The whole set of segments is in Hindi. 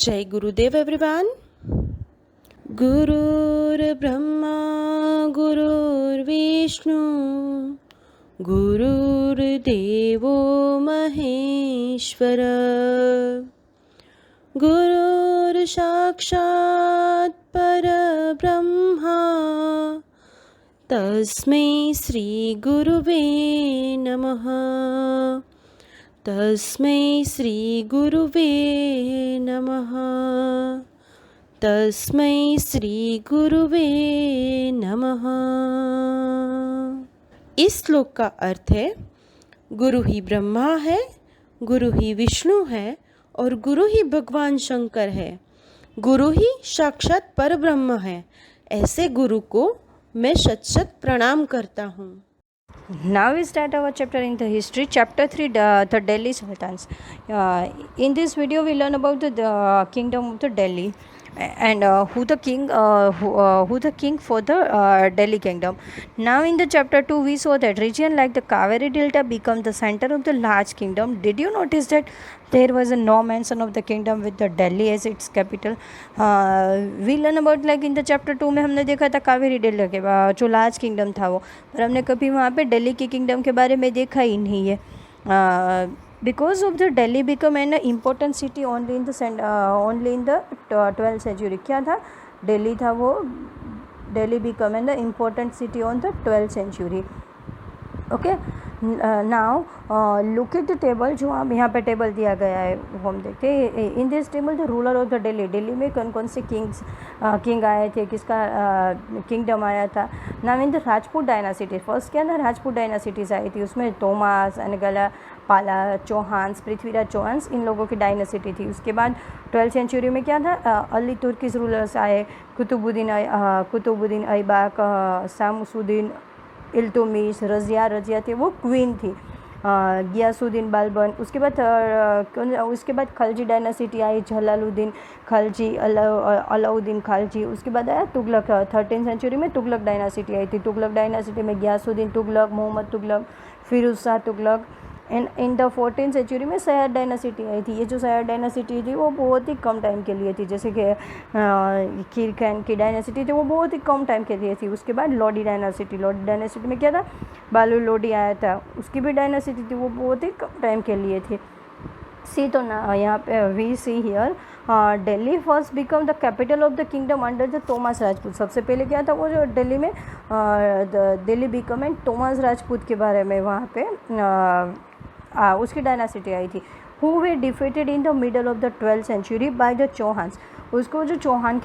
जय गुरुदेव एवरीवन। गुरुर्ब्रह्मा गुरुर्विष्णु गुरुर्देवो महेश्वर गुरुर्साक्षात् परब्रह्मा तस्मै श्री गुरुवे नमः। तस्मै श्री गुरुवे नमः। तस्मै श्री गुरुवे नमः। इस श्लोक का अर्थ है, गुरु ही ब्रह्मा है, गुरु ही विष्णु है और गुरु ही भगवान शंकर है। गुरु ही साक्षात परब्रह्म है। ऐसे गुरु को मैं शत शत प्रणाम करता हूँ। Now we start our chapter in the history, chapter 3, the Delhi Sultans. In this video we learn about the kingdom of the Delhi and who the king for the Delhi kingdom. Now in the chapter 2 we saw that region like the Kaveri Delta become the center of the large kingdom. Did you notice that there was no mention of the kingdom with the Delhi as its capital? We learn about like in the chapter 2 में हमने देखा था कावेरी डेल्टा के जो लार्ज किंगडम था वो, पर हमने कभी वहाँ पे दिल्ली के किंगडम के बारे में देखा ही नहीं है। Because of the Delhi become an important city only in the 12th century. क्या था? दिल्ली था वो। Delhi become an the important city on the 12th century. Okay, now look at the table. जो आप यहाँ पे टेबल दिया गया है वो हम देखते हैं। In this table the ruler of the Delhi, Delhi में कौन कौन से किंग आए थे, किसका किंगडम आया था। Now in the Rajput dynasty, first क्या था? राजपूत डायनासिटीज आई थी। उसमें तोमास, अनगला, पाला, चौहान्स, पृथ्वीराज चौहान्स, इन लोगों की डायनासिटी थी। उसके बाद 12th सेंचुरी में क्या था? अली तुर्किश रूलर्स आए, कुतुबुद्दीन ऐबक, शामसुद्दीन इल्तुतमिश, रजिया थे, वो क्वीन थी, गियासुद्दीन बाल्बन। उसके बाद खलजी डायनासिटी आई, जलालुद्दीन खलजी, अलाउद्दीन खलजी। उसके बाद आया तुगलक। 13th सेंचुरी में तुगलक डायनासिटी आई थी। तुगलक डायनासिटी में Ghiyasuddin Tughlaq, Mohammad Tughlaq, Firoz Shah Tughlaq. And in the 14th century में सैयद डायनासिटी आई थी। ये जो सैयद डायनासिटी थी वो बहुत ही कम टाइम के लिए थी, जैसे कि खीर खान की डायनासिटी थी वो बहुत ही कम टाइम के लिए थी। उसके बाद लोडी डायनासिटी में क्या था? बालू लोडी आया था, उसकी भी डायनासिटी थी, वो बहुत ही कम टाइम के लिए थी। सी तो ना यहाँ पे we see here Delhi first become the capital of the kingdom under the Tomaras Rajput. सबसे पहले क्या था वो जो दिल्ली में दिल्ली बिकम एंड तोमास राजपूत के बारे में वहाँ पे उसकी डायनासिटी आई थी। Who were defeated in the middle of the 12th century by the Chauhans. उसको जो चौहान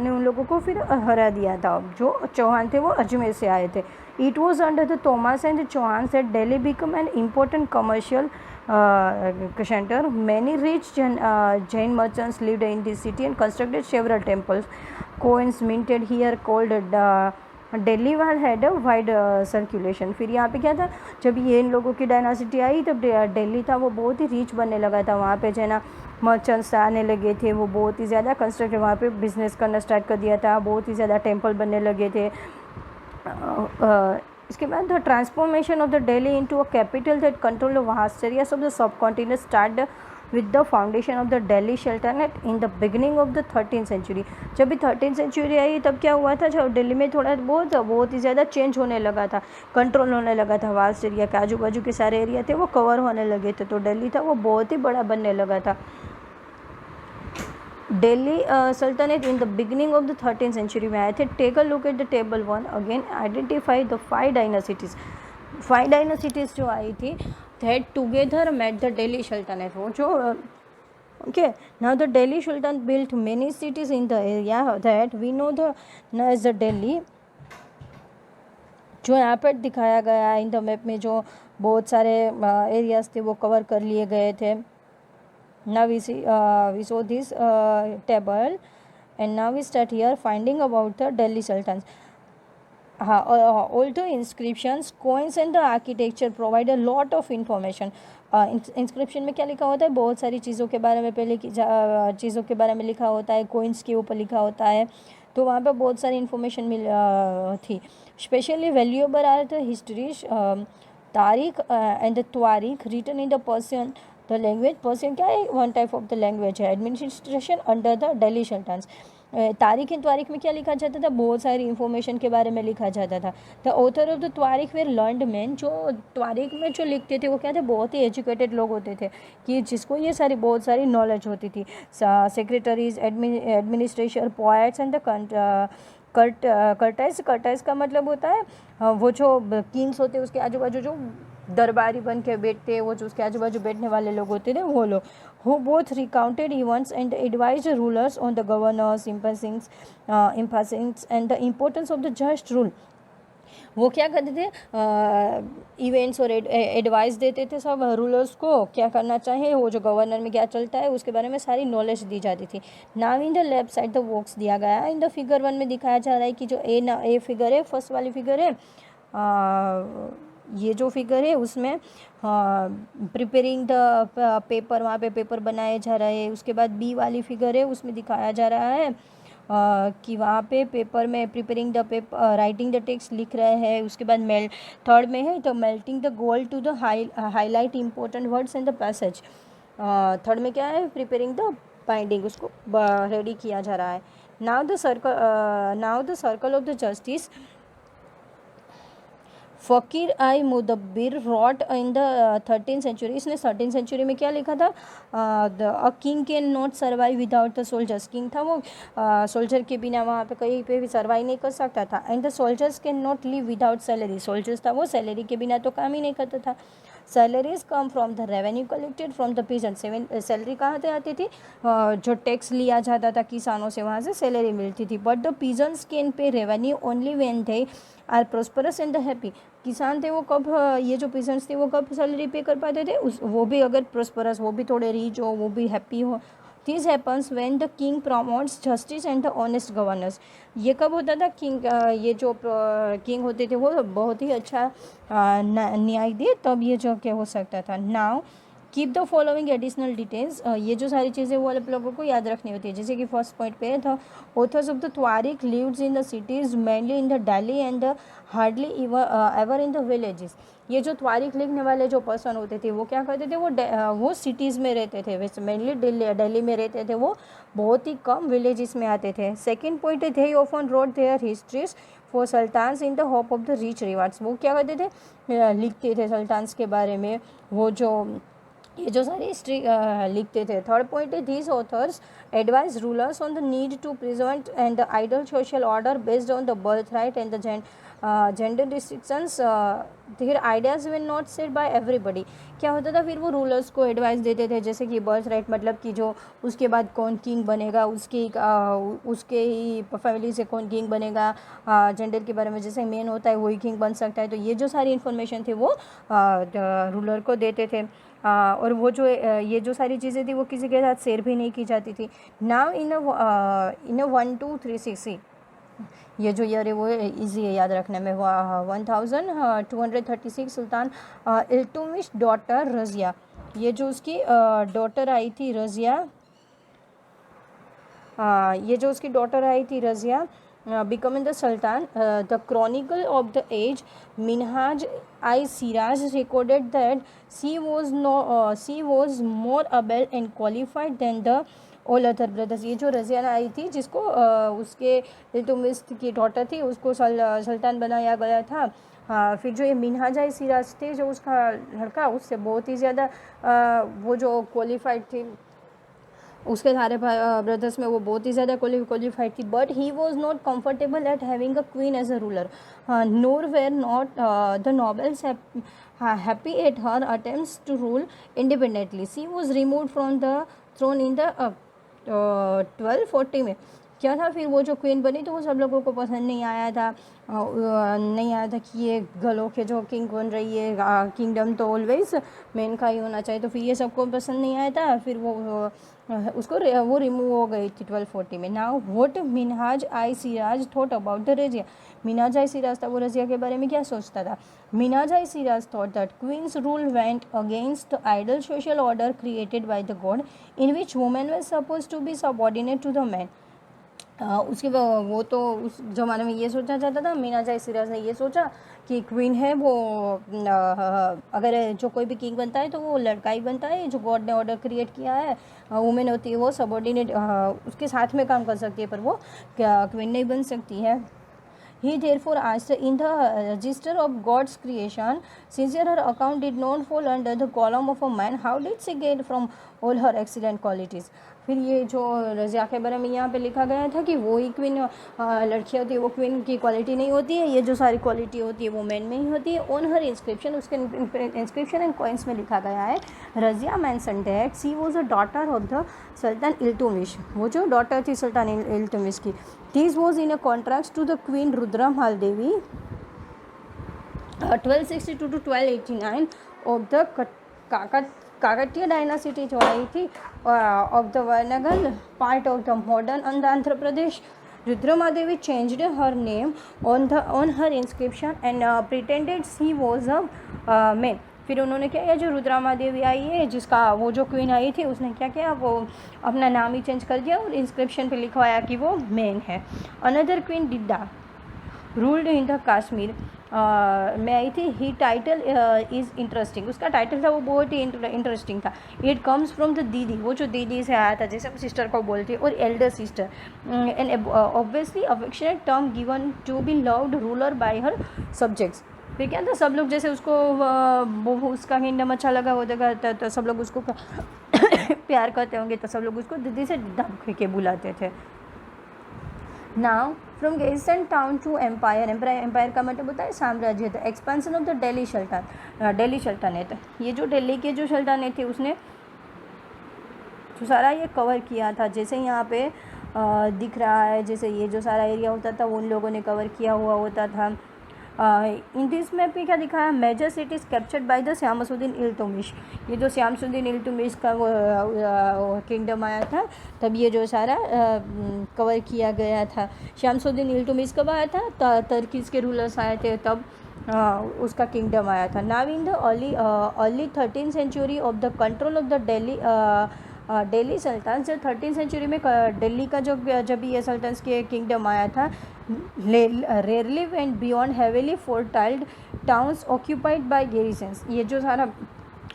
ने उन लोगों को फिर हरा दिया था। जो चौहान थे वो अजमेर से आए थे। It was under the Tomaras and the Chauhan that Delhi become an important commercial center. Many rich Jain merchants lived in this city and constructed several temples. Coins minted here called Delhi had a wide circulation. फिर यहाँ पे क्या था? जब ये इन लोगों की डायनासिटी आई तब दिल्ली था वो बहुत ही रिच बनने लगा था। वहाँ पे जो है ना मर्चेंट्स आने लगे थे, वो बहुत ही ज़्यादा कंस्ट्रक्ट वहाँ पे बिजनेस करना स्टार्ट कर दिया था, बहुत ही ज़्यादा टेम्पल बनने लगे थे। इसके बाद the transformation of the Delhi into a capital that control the vast areas of the subcontinent start with the foundation of the Delhi सल्तनत in the beginning of the 13th century. जब भी 13th सेंचुरी आई तब क्या हुआ था? जब दिल्ली में थोड़ा बहुत ही ज़्यादा चेंज होने लगा था, कंट्रोल होने लगा था। वास्ट एरिया के आजू बाजू के सारे एरिया थे वो कवर होने लगे थे, तो दिल्ली था वो बहुत ही बड़ा बनने लगा था। Delhi Sultanate in the beginning of the 13th century में आए थे। Take a look at the table 1 again, identify the 5 dynasties. 5 dynasties जो आई थी that together made the Delhi Saltanat. वो जो okay, now the Delhi sultan built many cities in the area that we know as the Delhi दिल्ली। जो यहाँ पर दिखाया गया है इन द मैप में, जो बहुत सारे एरियाज थे वो कवर कर लिए गए थे। Now we saw this table and now we start here finding about the Delhi Sultans. Although inscriptions, coins and the architecture provide a lot of information. Inscription में क्या लिखा होता है? बहुत सारी चीज़ों के बारे में चीज़ों के बारे में लिखा होता है, कोइंस के ऊपर लिखा होता है, तो वहाँ पर बहुत सारी इन्फॉर्मेशन थी। Specially valuable are the history तारीख एंड द तारीख written in the Persian the language Persian क्या है, one type of the language है। Administration under the Delhi Sultans. तारीख इन त्वारिख में क्या लिखा जाता था, बहुत सारी इंफॉर्मेशन के बारे में लिखा जाता था। द ऑथर ऑफ द त्वारिख वेर लर्नड मैन, जो त्वारिख में जो लिखते थे वो क्या थे, बहुत ही एजुकेटेड लोग होते थे कि जिसको ये सारी बहुत सारी नॉलेज होती थी। Secretaries, administration, poets and the courtiers का मतलब होता है वो जो किंग्स होते हैं उसके आजू बाजू जो दरबारी बन के बैठते हैं, वो जो उसके आजू बाजू बैठने वाले लोग होते थे वो लोग, who both recounted events and advised rulers on the governors, impassions and the importance of the just rule। वो क्या करते थे, इवेंट्स और एडवाइस देते थे सब रूलर्स को क्या करना चाहिए, वो जो गवर्नर में क्या चलता है उसके बारे में सारी नॉलेज दी जाती थी। Now in the left side the works दिया गया है। इन द फिगर 1 में दिखाया जा रहा है कि जो ए फिगर है, फर्स्ट वाली फिगर है, ये जो फिगर है उसमें प्रिपेयरिंग द पेपर, वहाँ पे पेपर बनाए जा रहे हैं। उसके बाद बी वाली फिगर है उसमें दिखाया जा रहा है कि वहाँ पे पेपर में preparing the paper, writing the text लिख रहे हैं। उसके बाद थर्ड में है तो melting the gold to the highlight important words in the passage. Third में क्या है, प्रिपेयरिंग द बाइंडिंग, उसको रेडी किया जा रहा है। Now the circle of the justice, Fakhr i Mudabbir wrote in the 13th century. इसने 13th सेंचुरी में क्या लिखा था, a king can not survive without the soldiers. King था वो सोल्जर के बिना वहाँ पे कहीं पे भी सर्वाइव नहीं कर सकता था। And the soldiers can not live without salary, soldiers था वो सैलरी के बिना तो काम ही नहीं करता था। Salaries come from the revenue collected from the peasant. Salary कहाँ से आती थी, जो टैक्स लिया जाता था किसानों से, वहाँ से सैलरी मिलती थी। But the peasants can pay revenue only when they are prosperous and the happy. किसान थे वो कब, ये जो पीजेंट्स थे वो कब सैलरी पे कर पाते थे, वो भी अगर प्रोस्परस, वो भी थोड़े रिच हो, वो भी हैप्पी हो। This happens when the king promotes justice and the honest governance. ये कब होता था, किंग ये जो किंग होते थे वो बहुत ही अच्छा न्याय दे, तब ये जो क्या हो सकता था। Now keep the following additional details. ये जो सारी चीज़ें वो आप लोगों को याद रखनी होती है। जैसे कि फर्स्ट पॉइंट पे था, ऑथर्स ऑफ द त्वारिक lives in the cities mainly in the Delhi and the hardly ever in the villages. ये जो त्वारिक लिखने वाले जो पर्सन होते थे वो क्या करते थे, वो सिटीज़ में रहते थे, वैसे मेनली दिल्ली में रहते थे, वो बहुत ही कम विलेजेस में आते थे। सेकेंड पॉइंट है, they often wrote their histories for sultans in the hope of the rich rewards. वो क्या करते थे, लिखते थे सुल्तान्स के बारे में, वो जो ये जो सारी हिस्ट्री लिखते थे। थर्ड पॉइंट है, these authors advise rulers on the need to preserve and the ideal social order based on the birth right and the gender restrictions. Their ideas were not said by everybody. क्या होता था फिर वो रूलर्स को एडवाइस देते थे, जैसे कि बर्थ राइट मतलब कि जो उसके बाद कौन किंग बनेगा, उसके ही फैमिली से कौन किंग बनेगा, जेंडर के बारे में जैसे मेन होता है वही किंग बन सकता है। तो ये जो सारी इन्फॉर्मेशन थी वो रूलर को देते थे। और वो जो ये जो सारी चीज़ें थी वो किसी के साथ शेयर भी नहीं की जाती थी। नाउ इन 1 2 3 6 ये जो ईयर है वो इजी है याद रखने में। 1236 सुल्तान इल्तुतमिश डॉटर रज़िया, ये जो उसकी डॉटर आई थी रज़िया, ये जो उसकी डॉटर आई थी Razia, becoming the sultan. The chronicle of the age Minhaj I Siraj recorded that she was more able and qualified than the all other brothers। ये जो रज़िया आई थी जिसको उसके इल्तुतमिश की डॉटर थी उसको सुल्तान बनाया गया था। फिर जो ये मिनहाज आई सिराज थे जो उसका लड़का, उससे बहुत ही ज़्यादा वो जो क्वालिफाइड थी, उसके सारे ब्रदर्स में वो बहुत ही ज़्यादा क्वालिफाइड थी। But he was not comfortable at having a queen as a ruler, nor were not the nobles happy at her attempts to rule independently. She was removed from the throne in the 1240 में। क्या था फिर वो जो क्वीन बनी तो वो सब लोगों को पसंद नहीं आया था, कि ये गलों के जो किंग बन रही है, किंगडम तो ऑलवेज मेन का ही होना चाहिए, तो फिर ये सबको पसंद नहीं आया था। फिर वो रिमूव हो गई थी 1240 में। Now what Minhaj i Siraj thought about the Razia. Minhaj i Siraj था वो रज़िया के बारे में क्या सोचता था। Minhaj i Siraj thought that queens rule went against the ideal social order created by the god in which women were suppose to be subordinate to the man. उसके वो तो उस ज़माने में ये सोचा जाता था, मीना जय सिराज ने ये सोचा कि क्वीन है वो अगर जो कोई भी किंग बनता है तो वो लड़का ही बनता है, जो गॉड ने ऑर्डर क्रिएट किया है वुमेन होती है वो सबॉर्डिनेट उसके साथ में काम कर सकती है, पर वो क्वीन नहीं बन सकती है। He therefore asked, in the register of God's creation, since her account did not fall under the column of a man, how did she get from all her excellent qualities? फिर ये जो रज़िया के बारे में यहाँ पे लिखा गया था कि वो ही क्वीन लड़की होती है, वो क्वीन की क्वालिटी नहीं होती है, ये जो सारी क्वालिटी होती है वो मैन में ही होती है। ऑन हर इंस्क्रिप्शन, उसके इंस्क्रिप्शन एंड कॉइन्स में लिखा गया है, Razia mention that she was a daughter of the Sultan Iltutmish, वो जो डॉटर थी सुल्तान इल्तुमिश की। This was in a contrast to the queen Rudramahal Devi 1262 to 1289 of the Kakatiya dynasty जो आई थी of the Warangal part of the modern Andhra Pradesh. Rudramadevi changed her name on her inscription and pretended she was a man. फिर उन्होंने क्या किया, जो रुद्रमादेवी आई है जिसका वो जो क्वीन आई थी उसने क्या किया, वो अपना नाम ही चेंज कर दिया और इंस्क्रिप्शन पे लिखवाया कि वो मैन है। Another queen Didda ruled in the Kashmir में आई थी। ही टाइटल इज़ इंटरेस्टिंग, उसका टाइटल था वो बहुत ही इंटरेस्टिंग था। It comes from the didi, वो जो दीदी से आया था जैसे हम सिस्टर को बोलते हैं, और elder sister, and obviously affectionate term given to be loved ruler by her subjects. फिर क्या था, सब लोग जैसे उसको उसका किंगडम अच्छा लगा होता तो सब लोग उसको प्यार करते होंगे, तो सब लोग उसको दीदी से धमकी के बुलाते थे। Now from garrison town to empire, empire का मतलब होता है साम्राज्य। The expansion of the Delhi सल्तनत, ये जो दिल्ली के जो सल्तनत थे उसने तो सारा ये कवर किया था, जैसे यहाँ पे दिख रहा है, जैसे ये जो सारा एरिया होता था वो उन लोगों ने कवर किया हुआ होता था। इन दिस मैप पे क्या दिखाया, major cities captured by the Shamsuddin Iltutmish. ये जो शमसुद्दीन इल्तुमिश का वो किंगडम आया था तब ये जो सारा कवर किया गया था। शमसुद्दीन इल्तुमिश कब आया था, तर्कीज़ के रूलर्स आए थे तब उसका किंगडम आया था। Now in the early 13th century of the control of the Delhi Saltanat, जब 13th सेंचुरी में दिल्ली का जब ये सल्तनत के किंगडम आया था, rarely went beyond heavily fortified towns occupied by garrisons. ये जो सारा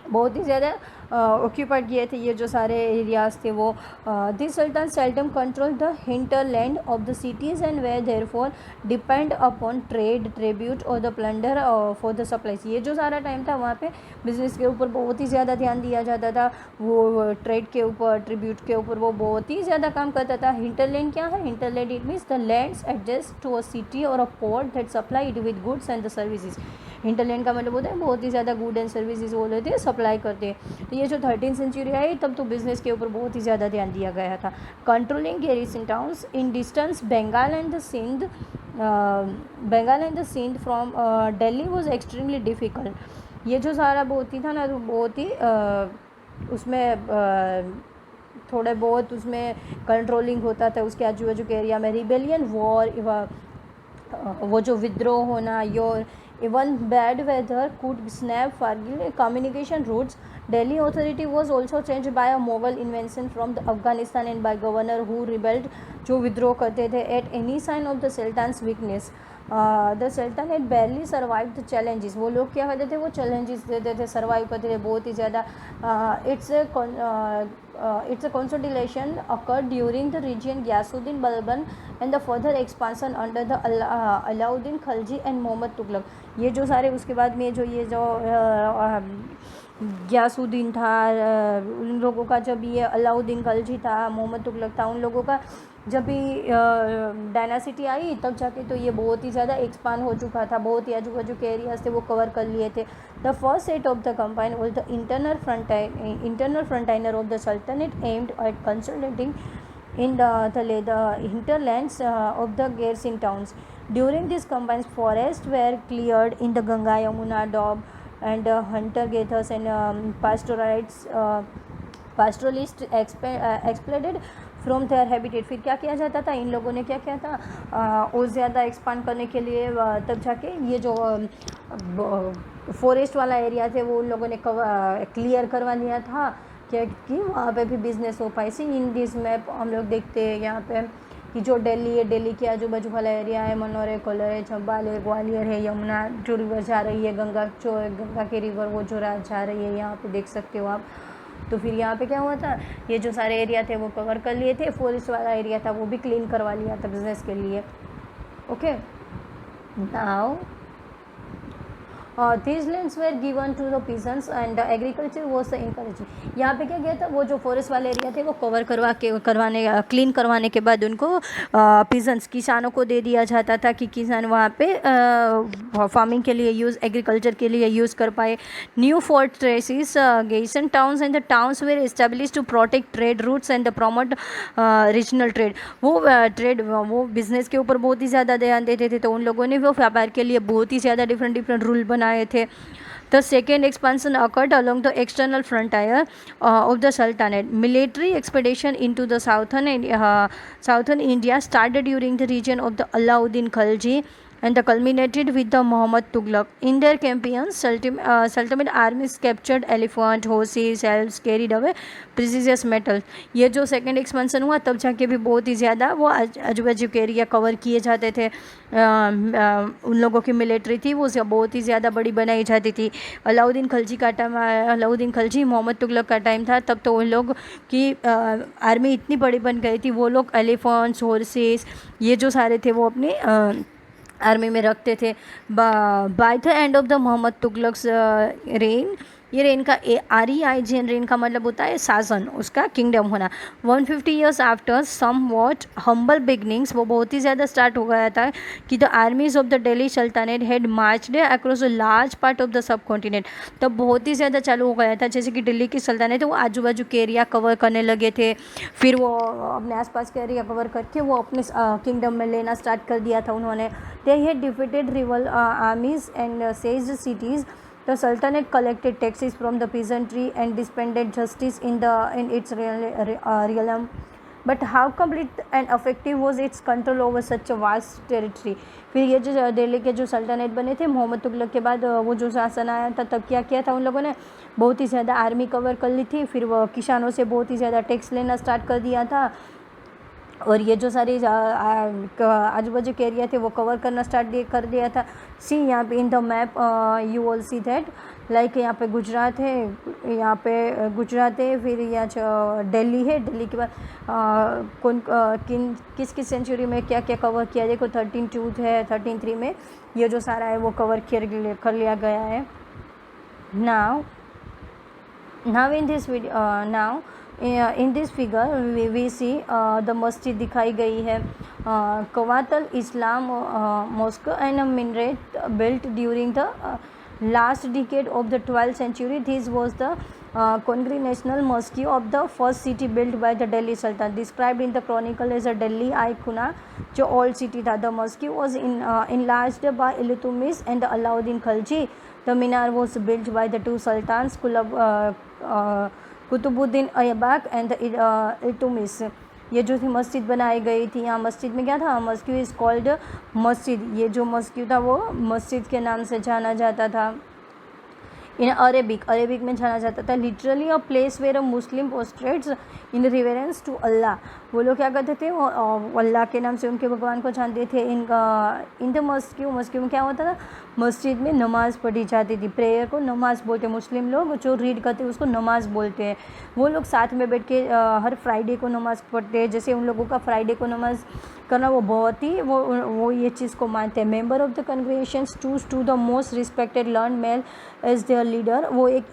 बहुत ही ज़्यादा ऑक्यूपाइड किए थे ये जो सारे एरियाज थे वो। This sultanate seldom control the hinterland of the cities and were therefore depend upon trade, tribute और the plunder for the supplies. ये जो सारा टाइम था वहाँ पे बिजनेस के ऊपर बहुत ही ज़्यादा ध्यान दिया जाता था, वो ट्रेड के ऊपर, ट्रिब्यूट के ऊपर वो बहुत ही ज़्यादा काम करता था। हिंटरलैंड क्या है, hinterland it means the lands adjust to a city और a port that supplied with goods and the services. Hinterland का मतलब होता है बहुत ही ज़्यादा गुड एंड सर्विसेज वो लेते हैं, सप्लाई करते हैं। तो ये जो 13th सेंचुरी आई तब तो बिज़नेस के ऊपर बहुत ही ज़्यादा ध्यान दिया गया था। Controlling garrison towns in distance Bengal and the Sindh from Delhi was extremely difficult. ये जो सारा बहुत ही था ना, तो बहुत ही उसमें थोड़े बहुत उसमें कंट्रोलिंग होता था उसके आजू बाजू के एरिया में। रिबेलियन, वॉर, वो जो विद्रोह होना, your even bad weather could snap forgive communication routes. Delhi authority was also changed by a Mughal invasion from the Afghanistan and by governor who rebelled, जो विद्रोह करते थे। At any sign of the Sultan's weakness, the Sultan had barely survived the challenges। वो लोग क्या करते थे, वो challenges देते थे, survive करते थे बहुत ही ज़्यादा। Its a consolidation occurred during the region Ghiyasuddin Balban and the further expansion under the Alauddin Khilji and Muhammad Tughlaq। ये जो सारे उसके बाद में जो ये जो गियासुद्दीन था, उन लोगों का जब ये अलाउद्दीन खिलजी था, मोहम्मद तुगलक था, उन लोगों का जब भी डायनासिटी आई तब जाके तो ये बहुत ही ज़्यादा एक्सपांड हो चुका था, बहुत ही आजू बाजू के एरियाज थे वो कवर कर लिए थे। The first set of the campaign was the internal frontier of the सल्तनत aimed at consolidating in the hinterlands of the garrison towns. During this combined forests were cleared in the Ganga, Yamuna, Doab and hunter-gatherers and pastoralists expelled from their habitat. फिर क्या किया जाता था, इन लोगों ने क्या किया था, और ज़्यादा एक्सपांड करने के लिए तब जाके ये जो फॉरेस्ट वाला एरिया थे वो उन लोगों ने क्लियर करवा लिया था कि वहाँ पे भी बिज़नेस हो पाए। सी इन दिस मैप हम लोग देखते हैं यहाँ पे कि जो दिल्ली है, दिल्ली के आजू बाजू वाला एरिया है, मनोर है, कोलर है, चंबल है, ग्वालियर है, यमुना जो रिवर जा रही है, गंगा के रिवर वो जो जा रही है, यहाँ पे देख सकते हो आप। तो फिर यहाँ पे क्या हुआ था, ये जो सारे एरिया थे वो कवर कर लिए थे, फॉरेस्ट वाला एरिया था वो भी क्लीन करवा लिया था बिजनेस के लिए। Okay, now these lands were given to the peasants and agriculture was encouraged। यहाँ पे क्या किया था, वो जो फॉरेस्ट वाले एरिया थे वो कवर क्लीन करवाने के बाद उनको पीजेंट्स किसानों को दे दिया जाता था कि किसान वहाँ पे फार्मिंग के लिए एग्रीकल्चर के लिए यूज़ कर पाए। New fortresses, garrison towns and the towns were established to protect trade routes and promote regional trade. वो बिजनेस के ऊपर बहुत ही ज़्यादा ध्यान देते थे, तो उन लोगों ने वो व्यापार के लिए बहुत ही ज़्यादा डिफरेंट रूल बनाए थे। The second expansion occurred along the external frontier of the Sultanate. Military expedition into the southern India started during the region of the Alauddin Khalji and culminated with the Muhammad Tughlaq. In their campaigns, Sultanate armies captured elephant, horses, elves, carried away precious metals। ये जो सेकेंड एक्सपेंशन हुआ तब जाके भी बहुत ही ज़्यादा वो आजू बाजू के एरिया कवर किए जाते थे। उन लोगों की मिलिट्री थी वो बहुत ही ज़्यादा बड़ी बनाई जाती थी। अलाउद्दीन खलजी मोहम्मद तुगलक का टाइम था, तब तो उन लोग की आर्मी इतनी बड़ी बन गई थी, वो लोग एलिफेंट्स, हॉर्सेस ये जो सारे थे वो अपने आर्मी में रखते थे। By the end of the Mohammad Tughlaqs rain, ये रेन का REIGN रेन का मतलब होता है शासन, उसका किंगडम होना। 150 years after some what humble beginnings, वो बहुत ही ज़्यादा स्टार्ट हो गया था कि the armies of the Delhi सल्तनत had marched across a large part of the सब कॉन्टिनेंट। तब बहुत ही ज़्यादा चालू हो गया था, जैसे कि दिल्ली की सल्तनत है वो आजू बाजू के एरिया कवर करने लगे थे, फिर वो अपने आसपास के एरिया कवर करके वो अपने किंगडम में लेना स्टार्ट कर दिया था उन्होंने। They had defeated rival armies and seized cities. The Sultanate collected taxes from the peasantry and dispensed justice in its realm. But how complete and effective was its control over such a vast territory? फिर ये जो दिल्ली के जो सल्तनत बने थे मोहम्मद तुगलक के बाद, वो जो शासन आया था तब क्या किया था उन लोगों ने, बहुत ही ज़्यादा आर्मी कवर कर ली थी, फिर वो किसानों से बहुत ही ज़्यादा टैक्स लेना स्टार्ट कर दिया था, और ये जो सारी आजू बाजू के एरिया थे वो कवर करना स्टार्ट कर दिया था। सी यहाँ पे in the map you all see that, like यहाँ पे गुजरात है, फिर यहाँ दिल्ली है, दिल्ली के बाद किस सेंचुरी में क्या क्या कवर किया, देखो 13-2 है, 13-3 में ये जो सारा है वो कवर कर लिया गया है। Now in this video in this figure we see the मस्जिद दिखाई गई है, कवातल इस्लाम mosque and a minaret built during the last decade of the 12th century. This was the congregational mosque of the first city built by the Delhi Sultan, described in the chronicle as a Delhi Aikuna, जो old city था। The mosque was enlarged by Iltutmish and Alauddin Khalji. The minar was built by the two sultans, Qutbuddin Aibak and Iltutmish. ये जो थी मस्जिद बनाई गई थी, यहाँ मस्जिद में क्या था, मस्जिद इज़ कॉल्ड मस्जिद, ये जो मस्जिद था वो मस्जिद के नाम से जाना जाता था। इन अरेबिक में जाना जाता था। Literally a place where a Muslim prostrates in reverence to Allah, वो लोग क्या करते थे, वो अल्लाह के नाम से उनके भगवान को जानते थे। इन द मस्जिद में क्या होता था, मस्जिद में नमाज़ पढ़ी जाती थी, प्रेयर को नमाज़ बोलते हैं। मुस्लिम लोग जो रीड करते हैं उसको नमाज़ बोलते हैं। वो लोग साथ में बैठ के हर फ्राइडे को नमाज़ पढ़ते हैं, जैसे उन लोगों का फ्राइडे को नमाज़ करना वो बहुत ही वो ये चीज़ को मानते हैं। Member of the congregations choose to the most respected learn male as their leader, वो एक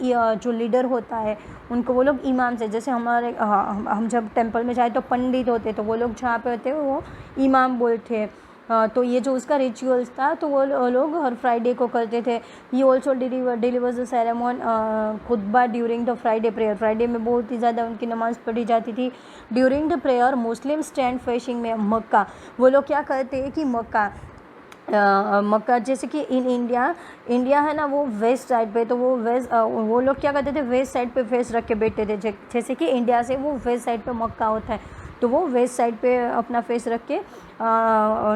जो लीडर होता है उनको वो लोग इमाम से, जैसे हमारे हम जब टेंपल में जाए तो पंडित होते, तो वो लोग जहाँ पे होते हैं वो इमाम बोलते हैं। तो ये जो उसका रिचुअल्स था तो वो लोग हर फ्राइडे को करते थे। He also delivers the sermon khutba during the Friday prayer, Friday में बहुत ही ज़्यादा उनकी नमाज़ पढ़ी जाती थी। During the prayer Muslim stand facing में मक्का, वो लोग क्या करते हैं कि मक्का जैसे कि इन इंडिया है ना वो वेस्ट साइड पे, तो वो लोग क्या करते थे, वेस्ट साइड पे फेस रख के बैठते थे। जैसे कि इंडिया से वो वेस्ट साइड पे मक्का होता है, तो वो वेस्ट साइड पे अपना फेस रख के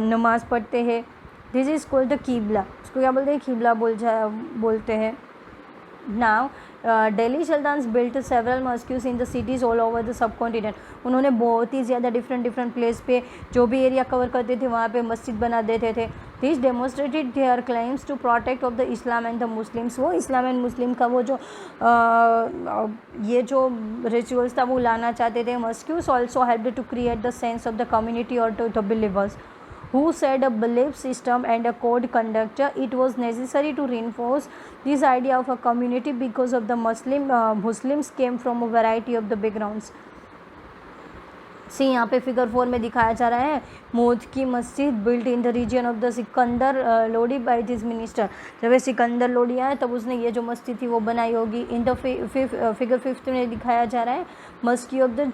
नमाज़ पढ़ते हैं। दिस इज़ कॉल्ड द कीबला, उसको क्या बोलते हैं, कीबला बोलते हैं। Now Delhi sultans built several mosques in the cities all over the subcontinent. उन्होंने बहुत ही ज़्यादा डिफरेंट प्लेस पे जो भी एरिया कवर करते थे वहाँ पे मस्जिद बना देते थे. This demonstrated their claims to protect of the Islam and the Muslims. वो इस्लाम एंड मुस्लिम का वो जो ये जो रिचुअल्स था वो लाना चाहते थे. Mosques also helped to create the sense of the community or to the believers who said a belief system and a code conduct. It was necessary to reinforce this idea of a community because of the Muslims came from a variety of the backgrounds. सी यहाँ पे फिगर 4 में दिखाया जा रहा है मोद की मस्जिद built in the region of the Sikandar Lodi by this minister. जब ये सिकंदर लोडी आया तब उसने ये जो मस्जिद थी वो बनाई होगी. इन द फिगर 5 में दिखाया जा रहा है मस्जिद of the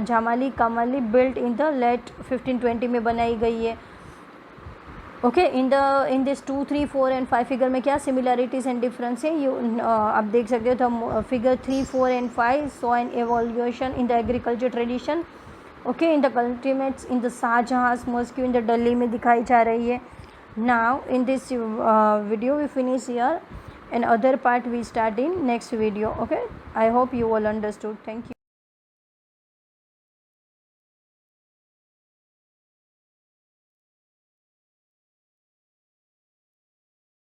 Jamali Kamali built in the late 1520 में बनाई गई है. Okay, in this 2, 3, 4 and 5 figure में क्या सिमिलैरिटीज एंड डिफरेंस है आप देख सकते हो. तो figure 3, 4 and 5 so an evolution in the agriculture tradition. Okay, in the culminates in the Shahjahan mosque in the Delhi में दिखाई जा रही है. Now in this video we finish here and other part we start in next video. Okay, I hope you all understood. Thank you.